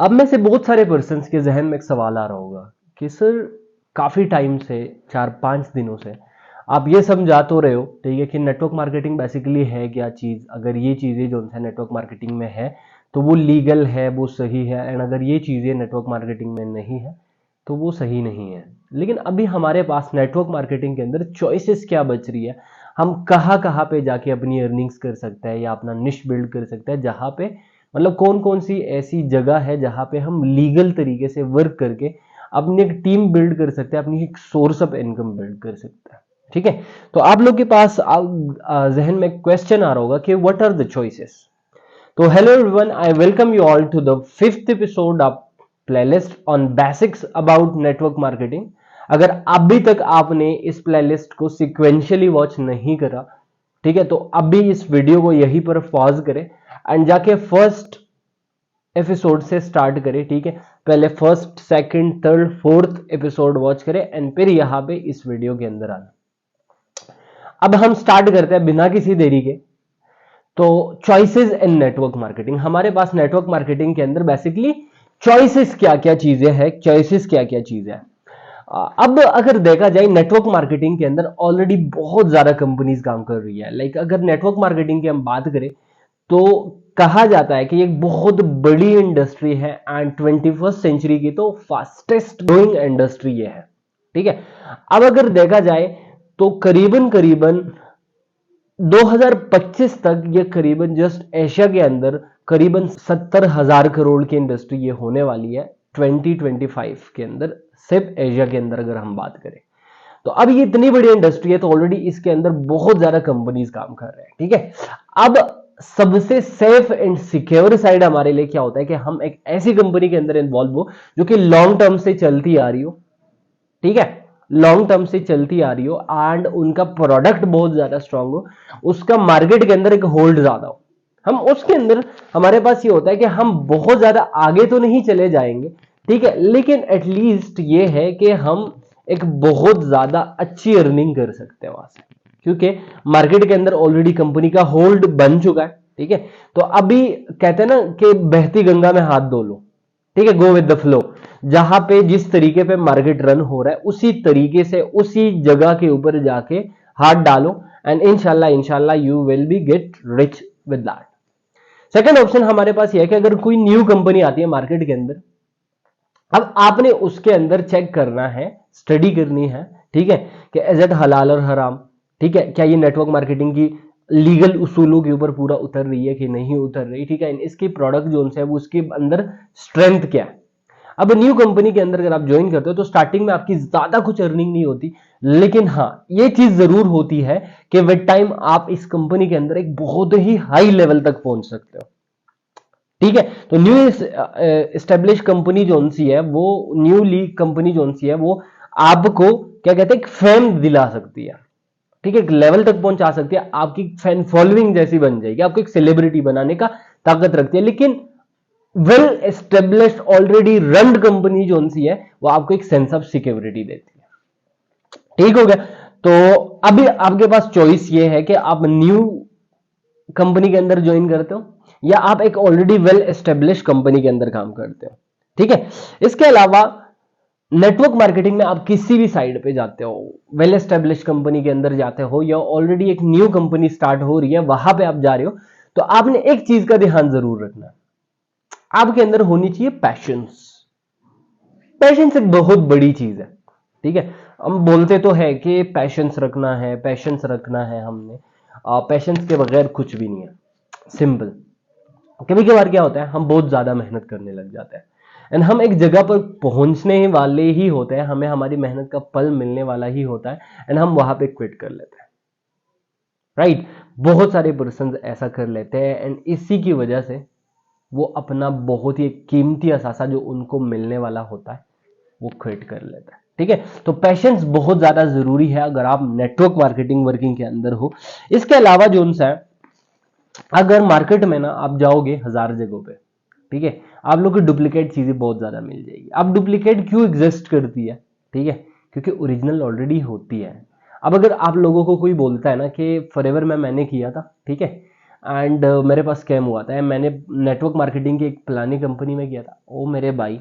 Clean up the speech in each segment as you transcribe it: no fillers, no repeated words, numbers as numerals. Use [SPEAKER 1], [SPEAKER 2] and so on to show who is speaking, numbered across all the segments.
[SPEAKER 1] अब में से बहुत सारे पर्सन्स के जहन में एक सवाल आ रहा होगा कि सर काफ़ी टाइम से 4-5 दिनों से आप ये समझा तो रहे हो, ठीक है, कि नेटवर्क मार्केटिंग बेसिकली है क्या चीज़। अगर ये चीज़ें जो है नेटवर्क मार्केटिंग में है तो वो लीगल है, वो सही है, एंड अगर ये चीज़ें नेटवर्क मार्केटिंग में नहीं है तो वो सही नहीं है। लेकिन अभी हमारे पास नेटवर्क मार्केटिंग के अंदर चॉइसेस क्या बच रही है, हम कहाँ कहाँ पे जाके अपनी अर्निंग्स कर सकते हैं या अपना निश बिल्ड कर सकते हैं, जहाँ पे मतलब कौन कौन सी ऐसी जगह है जहाँ पे हम लीगल तरीके से वर्क करके अपनी एक टीम बिल्ड कर सकते हैं, अपनी एक सोर्स ऑफ इनकम बिल्ड कर सकते हैं। ठीक है, तो आप लोग के पास जहन में क्वेश्चन आ रहा होगा कि व्हाट आर द चॉइसेस। तो hello everyone, I welcome you all to the 5th episode of playlist on basics about network marketing. अगर अभी तक आपने इस प्लेलिस्ट को सिक्वेंशियली वॉच नहीं करा, ठीक है, तो अभी इस वीडियो को यहीं पर पॉज करें एंड जाके फर्स्ट एपिसोड से स्टार्ट करें। ठीक है, पहले first, second, third, fourth episode watch करें एंड फिर यहां पे इस वीडियो के अंदर आना। अब हम स्टार्ट करते हैं बिना किसी देरी के। तो चॉइसेस इन नेटवर्क मार्केटिंग, हमारे पास नेटवर्क मार्केटिंग के अंदर बेसिकली चॉइसेस क्या क्या चीजें हैं, चॉइसेस क्या क्या चीजें हैं। अब अगर देखा जाए नेटवर्क मार्केटिंग के अंदर ऑलरेडी बहुत ज्यादा कंपनीज काम कर रही है। लाइक अगर नेटवर्क मार्केटिंग की हम बात करें तो कहा जाता है कि ये एक बहुत बड़ी इंडस्ट्री है एंड 21st सेंचुरी की तो फास्टेस्ट ग्रोइंग इंडस्ट्री ये है। ठीक है, अब अगर देखा जाए तो करीबन करीबन 2025 तक ये करीबन जस्ट एशिया के अंदर करीबन 70,000 करोड़ की इंडस्ट्री ये होने वाली है 2025 के अंदर, सिर्फ एशिया के अंदर अगर हम बात करें। तो अब ये इतनी बड़ी इंडस्ट्री है तो ऑलरेडी इसके अंदर बहुत ज्यादा कंपनीज काम कर रहे हैं। ठीक है, अब सबसे सेफ एंड सिक्योर साइड हमारे लिए क्या होता है कि हम एक ऐसी कंपनी के अंदर इन्वॉल्व हो जो कि लॉन्ग टर्म से चलती आ रही हो। ठीक है, लॉन्ग टर्म से चलती आ रही हो एंड उनका प्रोडक्ट बहुत ज्यादा स्ट्रांग हो, उसका मार्केट के अंदर एक होल्ड ज्यादा हो। हम उसके अंदर हमारे पास ये होता है कि हम बहुत ज्यादा आगे तो नहीं चले जाएंगे, ठीक है, लेकिन एटलीस्ट ये है कि हम एक बहुत ज्यादा अच्छी अर्निंग कर सकते हैं वहां से, क्योंकि मार्केट के अंदर ऑलरेडी कंपनी का होल्ड बन चुका है। ठीक है, तो अभी कहते हैं ना कि बहती गंगा में हाथ धो लो। ठीक है, गो विद द फ्लो, जहां पे जिस तरीके पे मार्केट रन हो रहा है उसी तरीके से उसी जगह के ऊपर जाके हाथ डालो एंड इंशाल्लाह इंशाल्लाह you will be get rich with that. Second option हमारे पास यह है कि अगर कोई न्यू कंपनी आती है मार्केट के अंदर, अब आपने उसके अंदर चेक करना है, स्टडी करनी है, ठीक है, कि इज इट हलाल और हराम। ठीक है, क्या ये नेटवर्क मार्केटिंग की लीगल उसूलों के ऊपर पूरा उतर रही है कि नहीं उतर रही। ठीक है, इसकी प्रोडक्ट जो है वो उसके अंदर स्ट्रेंथ क्या है। अब न्यू कंपनी के अंदर अगर आप ज्वाइन करते हो तो स्टार्टिंग में आपकी ज्यादा कुछ अर्निंग नहीं होती, लेकिन हाँ ये चीज जरूर होती है कि विद टाइम आप इस कंपनी के अंदर एक बहुत ही हाई लेवल तक पहुंच सकते हो। ठीक है, तो न्यू एस्टेब्लिश कंपनी जो सी है वो, न्यू लीग कंपनी जो सी है वो आपको क्या कहते हैं, फेम दिला सकती है। ठीक है, एक लेवल तक पहुंचा सकती है, आपकी फैन फॉलोइंग जैसी बन जाएगी, आपको एक सेलिब्रिटी बनाने का ताकत रखती है। लेकिन well established already run company जो सी है वो आपको एक सेंस ऑफ सिक्योरिटी देती है। ठीक हो गया, तो अभी आपके पास चॉइस ये है कि आप न्यू कंपनी के अंदर ज्वाइन करते हो या आप एक ऑलरेडी वेल एस्टेब्लिश कंपनी के अंदर काम करते हो। ठीक है, इसके अलावा नेटवर्क मार्केटिंग में आप किसी भी साइड पे जाते हो, वेल एस्टेब्लिश कंपनी के अंदर जाते हो या ऑलरेडी एक न्यू कंपनी स्टार्ट हो रही है वहां पे आप जा रहे हो, तो आपने एक चीज का ध्यान जरूर रखना है, आपके अंदर होनी चाहिए पैशंस। पैशंस एक बहुत बड़ी चीज है। ठीक है, हम बोलते तो है कि पैशंस रखना है, पैशंस रखना है, हमने पैशंस के बगैर कुछ भी नहीं है, सिंपल। कभी कभार क्या होता है, हम बहुत ज्यादा मेहनत करने लग जाते हैं एंड हम एक जगह पर पहुंचने वाले ही होते हैं, हमें हमारी मेहनत का फल मिलने वाला ही होता है एंड हम वहां पे क्विट कर लेते हैं। राइट, बहुत सारे पर्सन ऐसा कर लेते हैं एंड इसी की वजह से वो अपना बहुत ही कीमती असासा जो उनको मिलने वाला होता है वो क्विट कर लेता है। ठीक है, तो पैशंस बहुत ज्यादा जरूरी है अगर आप नेटवर्क मार्केटिंग वर्किंग के अंदर हो। इसके अलावा जो उनसा है, अगर मार्केट में ना आप जाओगे 1000 जगहों पे, ठीक है, आप लोग को डुप्लीकेट चीजें बहुत ज्यादा मिल जाएगी। अब डुप्लीकेट क्यों एग्जिस्ट करती है, ठीक है, क्योंकि ओरिजिनल ऑलरेडी होती है। अब अगर आप लोगों को कोई बोलता है ना कि फॉरएवर में मैंने किया था, ठीक है, एंड मेरे पास स्कैम हुआ था। मैंने नेटवर्क मार्केटिंग की एक पुरानी कंपनी में किया था। ओ मेरे भाई,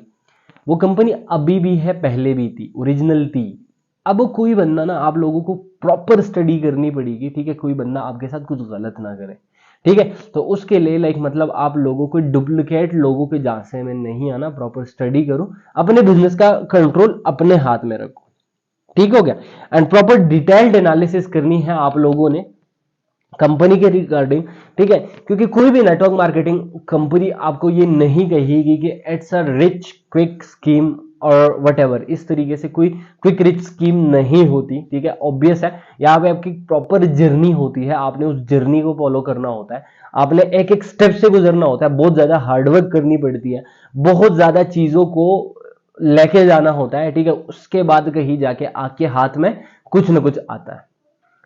[SPEAKER 1] वो कंपनी अभी भी है, पहले भी थी, ओरिजिनल थी। अब कोई बंदा ना, आप लोगों को प्रॉपर स्टडी करनी पड़ेगी, ठीक है, कोई बंदा आपके साथ कुछ गलत ना करे, ठीक है। तो उसके लिए लाइक मतलब आप लोगों को डुप्लीकेट लोगों के झांसे में नहीं आना, प्रॉपर स्टडी करो, अपने बिजनेस का कंट्रोल अपने हाथ में रखो, ठीक हो गया। एंड प्रॉपर डिटेल्ड एनालिसिस करनी है आप लोगों ने कंपनी के रिगार्डिंग, ठीक है, क्योंकि कोई भी नेटवर्क मार्केटिंग कंपनी आपको ये नहीं कहेगी कि it's a rich quick scheme और वट एवर, इस तरीके से कोई क्विक रिच स्कीम नहीं होती, ठीक है। ऑब्वियस है, यहाँ पे आपकी प्रॉपर जर्नी होती है, आपने उस जर्नी को फॉलो करना होता है, आपने एक एक स्टेप से गुजरना होता है, बहुत ज्यादा हार्डवर्क करनी पड़ती है, बहुत ज्यादा चीजों को लेके जाना होता है, ठीक है, उसके बाद कहीं जाके आपके हाथ में कुछ ना कुछ आता है,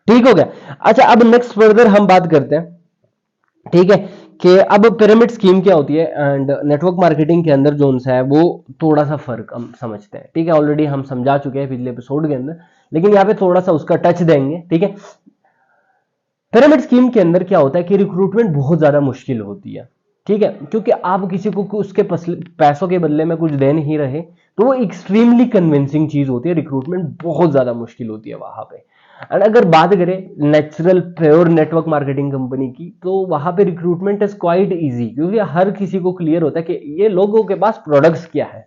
[SPEAKER 1] ठीक हो गया। अच्छा, अब नेक्स्ट फर्दर हम बात करते हैं, ठीक है, कि अब पिरामिड स्कीम क्या होती है एंड नेटवर्क मार्केटिंग के अंदर जो है वो थोड़ा सा फर्क हम समझते हैं, ठीक है। ऑलरेडी हम समझा चुके हैं पिछले एपिसोड के अंदर, लेकिन यहाँ पे थोड़ा सा उसका टच देंगे, ठीक है। पिरामिड स्कीम के अंदर क्या होता है कि रिक्रूटमेंट बहुत ज्यादा मुश्किल होती है, ठीक है, क्योंकि आप किसी को उसके पैसों के बदले में कुछ दे नहीं रहे, तो वो एक्सट्रीमली कन्विंसिंग चीज होती है, रिक्रूटमेंट बहुत ज्यादा मुश्किल होती है वहां पे। एंड अगर बात करें natural pure network marketing company की, तो वहां पे रिक्रूटमेंट इज क्वाइट इजी, क्योंकि हर किसी को क्लियर होता है कि ये लोगों के पास प्रोडक्ट्स क्या है,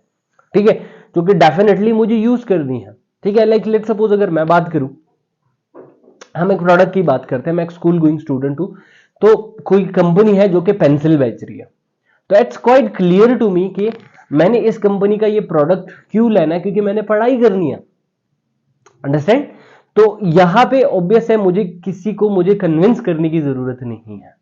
[SPEAKER 1] ठीक है, क्योंकि डेफिनेटली मुझे यूज करनी है, ठीक है। लाइक लेट सपोज अगर मैं बात करूं, हम एक प्रोडक्ट की बात करते हैं, मैं एक स्कूल गोइंग स्टूडेंट हूं, तो कोई कंपनी है जो कि पेंसिल बेच रही है, तो it's quite clear to me कि मैंने इस कंपनी का ये प्रोडक्ट क्यों लेना है, क्योंकि मैंने पढ़ाई करनी है, अंडरस्टैंड। तो यहां पे ऑब्वियस है, मुझे किसी को मुझे कन्विंस करने की जरूरत नहीं है,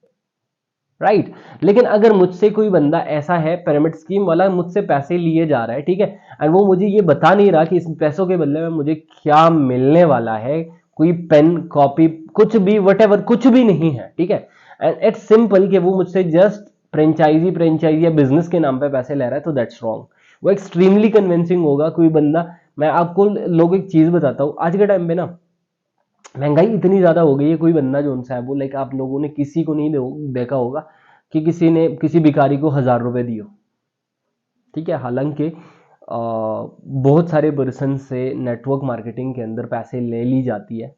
[SPEAKER 1] राइट। लेकिन अगर मुझसे कोई बंदा ऐसा है पिरामिड स्कीम वाला, मुझसे पैसे लिए जा रहा है, ठीक है, एंड वो मुझे ये बता नहीं रहा कि इस पैसों के बदले में मुझे क्या मिलने वाला है, कोई पेन कॉपी कुछ भी वट कुछ भी नहीं है, ठीक है, एंड इट्स सिंपल कि वो मुझसे जस्ट फ्रेंचाइजी या बिजनेस के नाम पे पैसे ले रहा है, तो दैट्स रॉन्ग। वो एक्सट्रीमली कन्विंसिंग होगा कोई बंदा। मैं आपको लोग एक चीज बताता हूँ, आज के टाइम पे ना महंगाई इतनी ज्यादा हो गई है, कोई बंदा जो है वो लाइक आप लोगों ने किसी को नहीं देखा होगा कि किसी ने किसी भिखारी को 1,000 रुपए दियो, ठीक है। हालांकि बहुत सारे पर्सन से नेटवर्क मार्केटिंग के अंदर पैसे ले ली जाती है,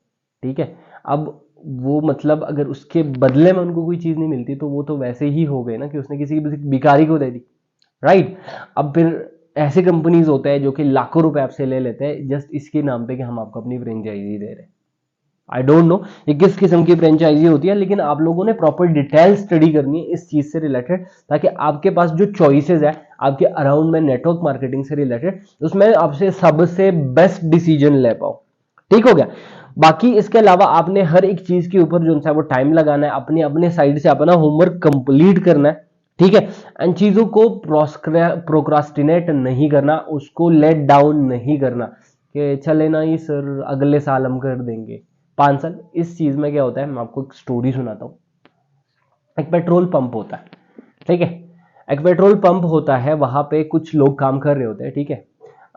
[SPEAKER 1] ठीक है। अब वो मतलब अगर उसके बदले में उनको कोई चीज नहीं मिलती, तो वो तो वैसे ही हो गए ना कि उसने किसी भिखारी को दे दी, राइट। अब फिर ऐसे कंपनीज होते हैं जो कि लाखों रुपए आपसे ले लेते हैं जस्ट इसके नाम पे कि हम आपको अपनी फ्रेंचाइजी दे रहे हैं। आई डोंट नो ये किस किस्म की फ्रेंचाइजी होती है, लेकिन आप लोगों ने प्रॉपर डिटेल स्टडी करनी है इस चीज से रिलेटेड, ताकि आपके पास जो चॉइसेस है आपके अराउंड में नेटवर्क मार्केटिंग से रिलेटेड, उसमें आपसे सबसे बेस्ट डिसीजन ले पाओ, ठीक हो गया। बाकी इसके अलावा आपने हर एक चीज के ऊपर जो है वो टाइम लगाना है, अपने अपने साइड से अपना होमवर्क कंप्लीट करना है, ठीक है। एंड चीजों को प्रोक्रास्टिनेट नहीं करना, उसको लेट डाउन नहीं करना कि चले ना ही सर अगले साल हम कर देंगे, 5 साल। इस चीज में क्या होता है, मैं आपको एक स्टोरी सुनाता हूँ। एक पेट्रोल पंप होता है, ठीक है, एक पेट्रोल पंप होता है, वहां पे कुछ लोग काम कर रहे होते हैं, ठीक है,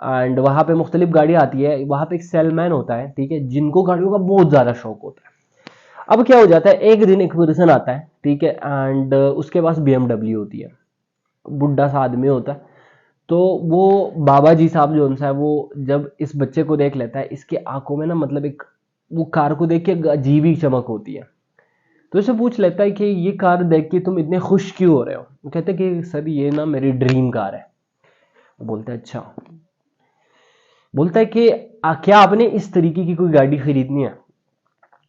[SPEAKER 1] एंड वहां पे मुख्तलिफ गाड़ी आती है, वहां पे एक सेलमैन होता है, ठीक है, जिनको गाड़ियों का बहुत ज्यादा शौक होता है। अब क्या हो जाता है, एक दिन एक पर्सन आता है, ठीक है, एंड उसके पास BMW होती है, बुढ़ा सा आदमी होता है। तो वो बाबा जी साहब जो है वो जब इस बच्चे को देख लेता है, इसके आंखों में ना मतलब एक वो कार को देख के अजीब ही चमक होती है, तो इसे पूछ लेता है कि ये कार देख के तुम इतने खुश क्यों हो रहे हो। वो कहते हैं कि सर ये ना मेरी ड्रीम कार है। वो बोलता है अच्छा। बोलता है कि क्या आपने इस तरीके की कोई गाड़ी खरीदनी है।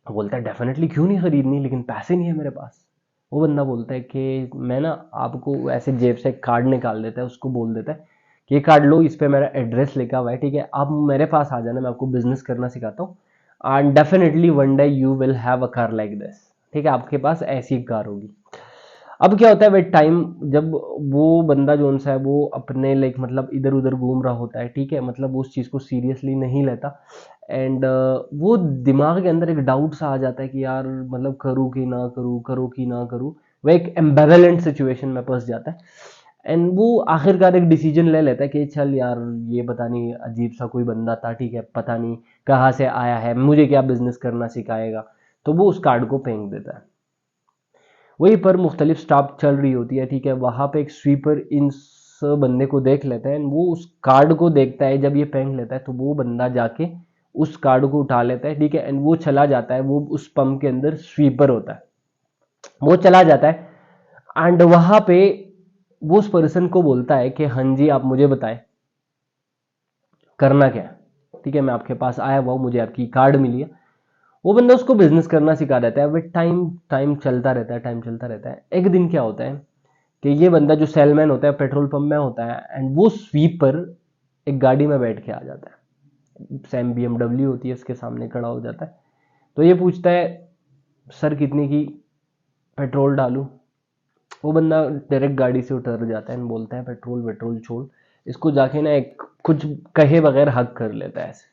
[SPEAKER 1] वो बोलता है डेफिनेटली, क्यों नहीं खरीदनी, लेकिन पैसे नहीं है मेरे पास। वो बंदा बोलता है कि मैं ना आपको ऐसे जेब से कार्ड निकाल देता है, उसको बोल देता है कि ये कार्ड लो, इस पे मेरा एड्रेस लिखा हुआ है, ठीक है, आप मेरे पास आ जाना, मैं आपको बिजनेस करना सिखाता हूँ, and definitely one day you will have a car like this, ठीक है, आपके पास ऐसी एक कार होगी। अब क्या होता है विद टाइम, जब वो बंदा जो है वो अपने लाइक मतलब इधर उधर घूम रहा होता है, ठीक है, मतलब उस चीज को सीरियसली नहीं लेता, एंड वो दिमाग के अंदर एक डाउट सा आ जाता है कि यार मतलब करूँ कि ना करूँ, करूँ कि ना करूँ, वो एक एम्बेवलेंट सिचुएशन में फंस जाता है। एंड वो आखिरकार एक डिसीजन ले लेता है कि चल यार ये पता नहीं अजीब सा कोई बंदा था, ठीक है, पता नहीं कहाँ से आया है, मुझे क्या बिजनेस करना सिखाएगा, तो वो उस कार्ड को फेंक देता है। वहीं पर मुख्तलिफ स्टाफ चल रही होती है, ठीक है। वहाँ पे एक स्वीपर इन बंदे को देख लेता है, वो उस कार्ड को देखता है, जब ये फेंक लेता है तो वो बंदा जाके उस कार्ड को उठा लेता है, ठीक है। एंड वो चला जाता है, वो उस पंप के अंदर स्वीपर होता है, वो चला जाता है। एंड वहां पे वो उस पर्सन को बोलता है कि हाँ जी आप मुझे बताएं करना क्या है, ठीक है। मैं आपके पास आया हुआ हूं, मुझे आपकी कार्ड मिली है। वो बंदा उसको बिजनेस करना सिखा देता है। विद टाइम टाइम चलता रहता है, टाइम चलता रहता है। एक दिन क्या होता है कि ये बंदा जो सेलमैन होता है पेट्रोल पंप में होता है, एंड वो स्वीपर एक गाड़ी में बैठ के आ जाता है। सेम BMW होती है, उसके सामने खड़ा हो जाता है। तो ये पूछता है सर कितने की पेट्रोल डालूं। वो बंदा डायरेक्ट गाड़ी से उतर जाता है एंड बोलता है पेट्रोल पेट्रोल छोड़, इसको जाके ना एक कुछ कहे बगैर हक कर लेता है ऐसे।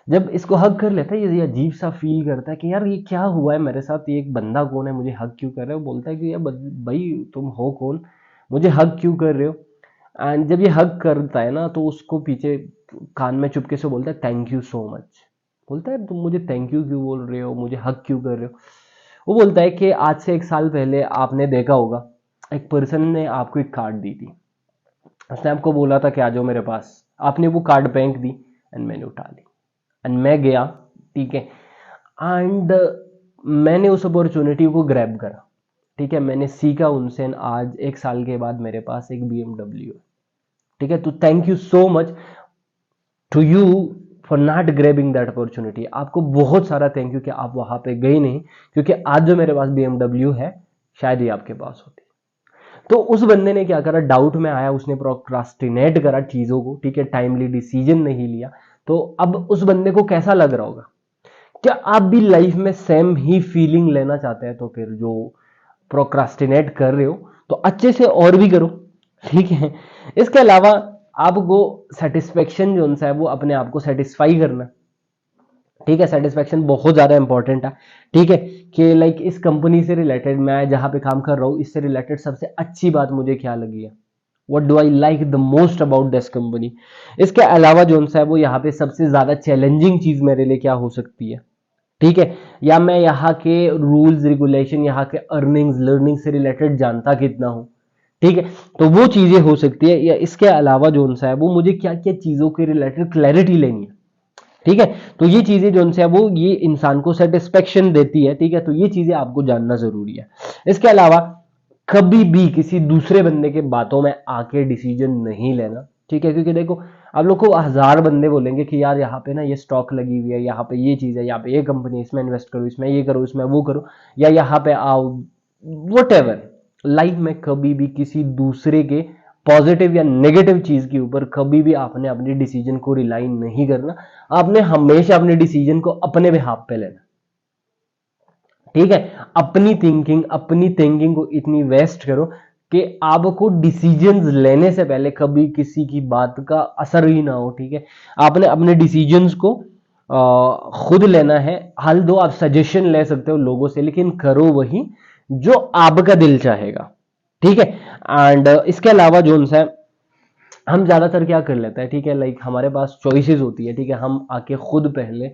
[SPEAKER 1] जब इसको हक कर लेता है ये अजीब सा फील करता है कि यार ये क्या हुआ है मेरे साथ, ये एक बंदा कौन है, मुझे हक क्यों कर रहे हो। बोलता है कि यार भाई तुम हो कौन, मुझे हक क्यों कर रहे हो। एंड जब ये हक करता है ना तो उसको पीछे कान में चुपके से बोलता है थैंक यू सो मच। बोलता है तुम मुझे थैंक यू क्यों बोल रहे हो, मुझे हक क्यों कर रहे हो। वो बोलता है कि आज से 1 साल पहले आपने देखा होगा एक पर्सन ने आपको एक कार्ड दी थी, उसने आपको बोला था कि आ जाओ मेरे पास, आपने वो कार्ड फेंक दी एंड मैंने उठा ली एंड मैं गया, ठीक है। एंड मैंने उस अपॉर्चुनिटी को ग्रैब करा, ठीक है। मैंने सीखा उनसे and आज 1 साल के बाद मेरे पास एक BMW है, ठीक है। तो thank you so much to you for not grabbing that opportunity. आपको बहुत सारा थैंक यू कि आप वहां पे गए नहीं, क्योंकि आज जो मेरे पास BMW है शायद ये आपके पास होती। तो उस बंदे ने क्या करा, डाउट में आया, उसने प्रोक्रास्टिनेट करा चीजों को, ठीक है। टाइमली डिसीजन नहीं लिया। तो अब उस बंदे को कैसा लग रहा होगा। क्या आप भी लाइफ में सेम ही फीलिंग लेना चाहते हैं, तो फिर जो प्रोक्रास्टिनेट कर रहे हो तो अच्छे से और भी करो, ठीक है। इसके अलावा आपको सेटिस्फेक्शन जो है वो अपने आप को सेटिस्फाई करना, ठीक है। सेटिस्फेक्शन बहुत ज्यादा इंपॉर्टेंट है, ठीक है। कि लाइक इस कंपनी से रिलेटेड मैं जहां पे काम कर रहा हूं इससे रिलेटेड सबसे अच्छी बात मुझे क्या लगी है, what do I like the most about this company. इसके अलावा जो है वो यहाँ पे सबसे ज्यादा चैलेंजिंग चीज मेरे लिए क्या हो सकती है, ठीक है। या मैं यहाँ के रूल्स रेगुलेशन, यहाँ के अर्निंग्स लर्निंग से रिलेटेड जानता कितना हूं, ठीक है। तो वो चीजें हो सकती है। या इसके अलावा जो है वो मुझे क्या क्या चीजों के रिलेटेड क्लैरिटी लेनी है, ठीक है। तो ये चीजें जो है वो ये इंसान को सेटिस्फेक्शन देती है, ठीक है। तो ये चीजें आपको जानना जरूरी है। इसके अलावा कभी भी किसी दूसरे बंदे के बातों में आके डिसीजन नहीं लेना, ठीक है। क्योंकि देखो आप लोग को 1000 बंदे बोलेंगे कि यार यहाँ पे ना ये स्टॉक लगी हुई है, यहाँ पे ये चीज है, यहाँ पे ये कंपनी है, इसमें इन्वेस्ट करो, इसमें ये करो, इसमें वो करो, या यहाँ पे आओ, वट एवर। लाइफ में कभी भी किसी दूसरे के पॉजिटिव या नेगेटिव चीज के ऊपर कभी भी आपने अपनी डिसीजन को रिलाई नहीं करना। आपने हमेशा अपने डिसीजन को अपने बिहाफ पे लेना, ठीक है। अपनी थिंकिंग को इतनी वेस्ट करो कि आपको डिसीजंस लेने से पहले कभी किसी की बात का असर ही ना हो, ठीक है। आपने अपने डिसीजंस को खुद लेना है। हाल दो आप सजेशन ले सकते हो लोगों से, लेकिन करो वही जो आपका दिल चाहेगा, ठीक है। एंड इसके अलावा जो है हम ज्यादातर क्या कर लेते हैं, ठीक है। लाइक हमारे पास चॉइसेस होती है, ठीक है। हम आके खुद पहले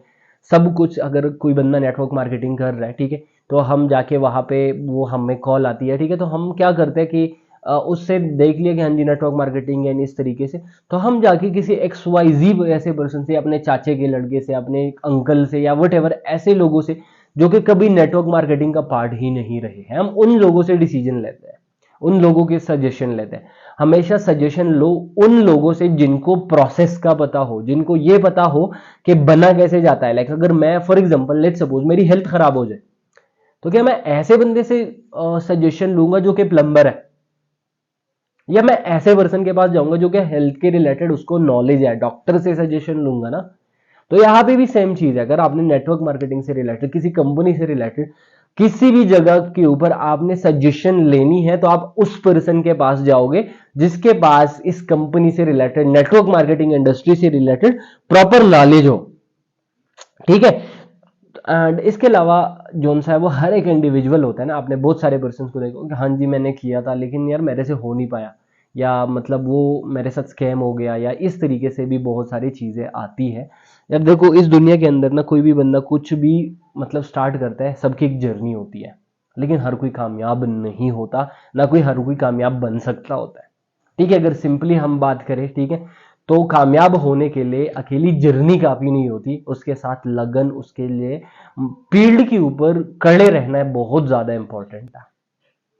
[SPEAKER 1] सब कुछ, अगर कोई बंदा नेटवर्क मार्केटिंग कर रहा है, ठीक है, तो हम जाके वहां पे वो हमें कॉल आती है, ठीक है। तो हम क्या करते हैं कि उससे देख लिया कि हाँ जी नेटवर्क मार्केटिंग है इस तरीके से, तो हम जाके किसी XYZ ऐसे पर्सन से, अपने चाचे के लड़के से, अपने अंकल से, या वट एवर ऐसे लोगों से जो कि कभी नेटवर्क मार्केटिंग का पार्ट ही नहीं रहे हैं, हम उन लोगों से डिसीजन लेते हैं, उन लोगों के सजेशन लेते हैं। हमेशा सजेशन लो उन लोगों से जिनको प्रोसेस का पता हो, जिनको ये पता हो कि बना कैसे जाता है। लाइक अगर मैं फॉर एग्जांपल लेट सपोज मेरी हेल्थ खराब हो जाए, तो क्या मैं ऐसे बंदे से सजेशन लूंगा जो कि प्लम्बर है, या मैं ऐसे पर्सन के पास जाऊंगा जो कि हेल्थ के रिलेटेड उसको नॉलेज है, डॉक्टर से सजेशन लूंगा ना। तो यहाँ पे भी सेम चीज है। अगर आपने नेटवर्क मार्केटिंग से रिलेटेड, किसी कंपनी से रिलेटेड, किसी भी जगह के ऊपर आपने सजेशन लेनी है, तो आप उस पर्सन के पास जाओगे जिसके पास इस कंपनी से रिलेटेड, नेटवर्क मार्केटिंग इंडस्ट्री से रिलेटेड प्रॉपर नॉलेज हो, ठीक है। एंड इसके अलावा जोन सा है वो हर एक इंडिविजुअल होता है ना। आपने बहुत सारे पर्सन को देखो कि हाँ जी मैंने किया था लेकिन यार मेरे से हो नहीं पाया, या मतलब वो मेरे साथ स्कैम हो गया, या इस तरीके से भी बहुत सारी चीजें आती है। यार देखो इस दुनिया के अंदर ना कोई भी बंदा कुछ भी मतलब स्टार्ट करता है, सबकी एक जर्नी होती है। लेकिन हर कोई कामयाब नहीं होता, ना कोई हर कोई कामयाब बन सकता होता है। ठीक है, अगर सिंपली हम बात करें, ठीक है, तो कामयाब होने के लिए अकेली जर्नी काफी नहीं होती, उसके साथ लगन, उसके लिए फील्ड के ऊपर कड़े रहना है बहुत ज्यादा इंपॉर्टेंट है।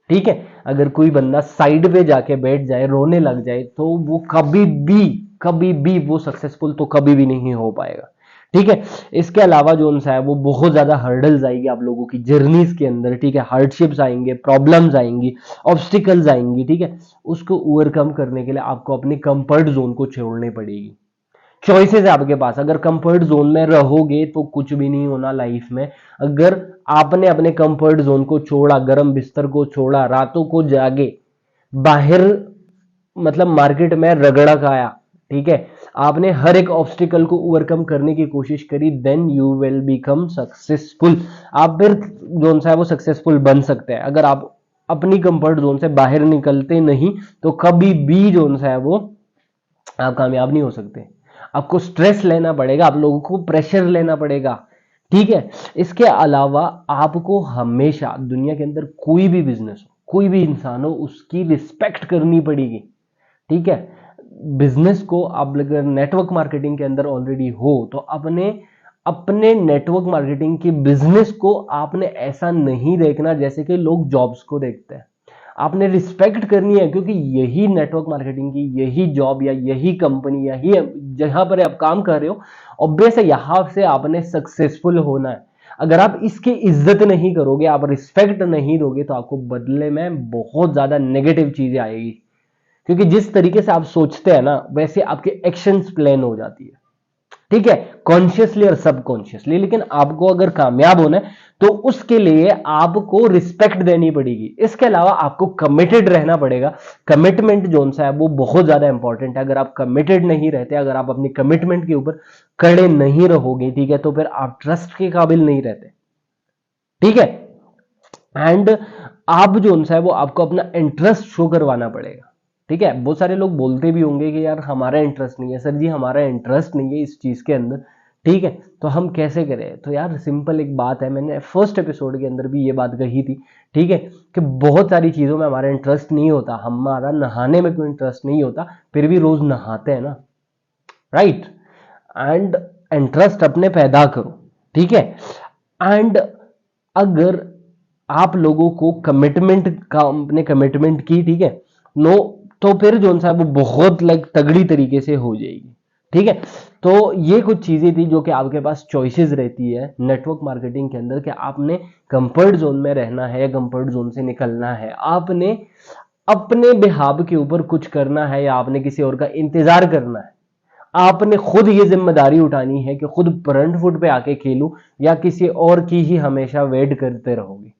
[SPEAKER 1] ठीक है, अगर कोई बंदा साइड पे जाके बैठ जाए, रोने लग जाए, तो वो कभी भी वो सक्सेसफुल तो कभी भी नहीं हो पाएगा। ठीक है, इसके अलावा जो सा है वो बहुत ज्यादा हर्डल्स आएगी आप लोगों की जर्नीज के अंदर। ठीक है, हार्डशिप्स आएंगे, प्रॉब्लम्स आएंगी, ऑब्स्टिकल्स आएंगी। ठीक है, उसको ओवरकम करने के लिए आपको अपनी कंफर्ट जोन को छोड़नी पड़ेगी। चॉइसेस है आपके पास, अगर कंफर्ट जोन में रहोगे तो कुछ भी नहीं होना लाइफ में। अगर आपने अपने कंफर्ट जोन को छोड़ा, गर्म बिस्तर को छोड़ा, रातों को जागे, बाहर मतलब मार्केट में रगड़ा खाया, ठीक है, आपने हर एक ऑब्स्टिकल को ओवरकम करने की कोशिश करी, then you will become successful. आप फिर जोन सा है वो सक्सेसफुल बन सकते हैं। अगर आप अपनी कंफर्ट जोन से बाहर निकलते नहीं तो कभी भी जोन सा है वो आप कामयाब नहीं हो सकते। आपको स्ट्रेस लेना पड़ेगा, आप लोगों को प्रेशर लेना पड़ेगा। ठीक है, इसके अलावा आपको हमेशा दुनिया के अंदर कोई भी बिजनेस हो, कोई भी इंसान हो, उसकी रिस्पेक्ट करनी पड़ेगी। ठीक है, बिजनेस को आप अगर नेटवर्क मार्केटिंग के अंदर ऑलरेडी हो तो अपने अपने नेटवर्क मार्केटिंग की बिजनेस को आपने ऐसा नहीं देखना जैसे कि लोग जॉब्स को देखते हैं। आपने रिस्पेक्ट करनी है, क्योंकि यही नेटवर्क मार्केटिंग की यही जॉब या यही कंपनी यही जहां पर आप काम कर रहे हो, ऑब्वियस है यहां से आपने सक्सेसफुल होना है। अगर आप इसकी इज्जत नहीं करोगे, आप रिस्पेक्ट नहीं दोगे, तो आपको बदले में बहुत ज्यादा नेगेटिव चीजें आएगी। क्योंकि जिस तरीके से आप सोचते हैं ना, वैसे आपके एक्शंस प्लान हो जाती है। ठीक है, कॉन्शियसली और सबकॉन्शियसली। लेकिन आपको अगर कामयाब होना है तो उसके लिए आपको रिस्पेक्ट देनी पड़ेगी। इसके अलावा आपको कमिटेड रहना पड़ेगा। कमिटमेंट जोन सा है वो बहुत ज्यादा इंपॉर्टेंट है। अगर आप कमिटेड नहीं रहते, अगर आप अपनी कमिटमेंट के ऊपर खड़े नहीं रहोगे, ठीक है, तो फिर आप ट्रस्ट के काबिल नहीं रहते। ठीक है, एंड आप जो है वो आपको अपना इंटरेस्ट शो करवाना पड़ेगा। ठीक है, बहुत सारे लोग बोलते भी होंगे कि यार हमारा इंटरेस्ट नहीं है, सर जी हमारा इंटरेस्ट नहीं है इस चीज के अंदर। ठीक है, तो हम कैसे करें? तो यार सिंपल एक बात है, मैंने फर्स्ट एपिसोड के अंदर भी ये बात कही थी। ठीक है, कि बहुत सारी चीजों में हमारा इंटरेस्ट नहीं होता। हमारा नहाने में कोई इंटरेस्ट नहीं होता, फिर भी रोज नहाते हैं ना, राइट? एंड इंटरेस्ट अपने पैदा करो। ठीक है, एंड अगर आप लोगों को कमिटमेंट का अपने कमिटमेंट की, ठीक है, नो, तो फिर जो सा वो बहुत लाइक तगड़ी तरीके से हो जाएगी। ठीक है, तो ये कुछ चीजें थी जो कि आपके पास चॉइसेस रहती है नेटवर्क मार्केटिंग के अंदर, कि आपने कंफर्ट जोन में रहना है या कंफर्ट जोन से निकलना है, आपने अपने बिहाव के ऊपर कुछ करना है या आपने किसी और का इंतजार करना है। आपने खुद ये जिम्मेदारी उठानी है कि खुद फ्रंट फुट पे आके खेलूं या किसी और की ही हमेशा वेट करते रहोगे।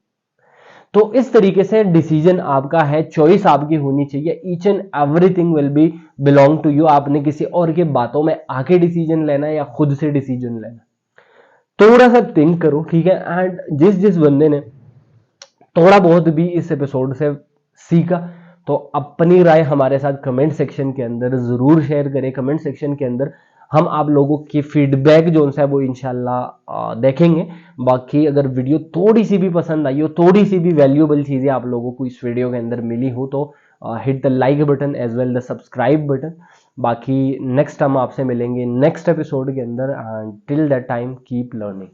[SPEAKER 1] तो इस तरीके से डिसीजन आपका है, चॉइस आपकी होनी चाहिए। Each and everything will be belong to you. आपने किसी और के बातों में आके डिसीजन लेना है या खुद से डिसीजन लेना, थोड़ा सा थिंक करो। ठीक है, एंड जिस जिस बंदे ने थोड़ा बहुत भी इस एपिसोड से सीखा, तो अपनी राय हमारे साथ कमेंट सेक्शन के अंदर जरूर शेयर करें। कमेंट सेक्शन के अंदर हम आप लोगों की फीडबैक जो है वो इंशाल्लाह देखेंगे। बाकी अगर वीडियो थोड़ी सी भी पसंद आई हो, थोड़ी सी भी वैल्यूएबल चीजें आप लोगों को इस वीडियो के अंदर मिली हो, तो hit the like button as well the subscribe button. बाकी नेक्स्ट हम आपसे मिलेंगे नेक्स्ट एपिसोड के अंदर, till that time keep learning.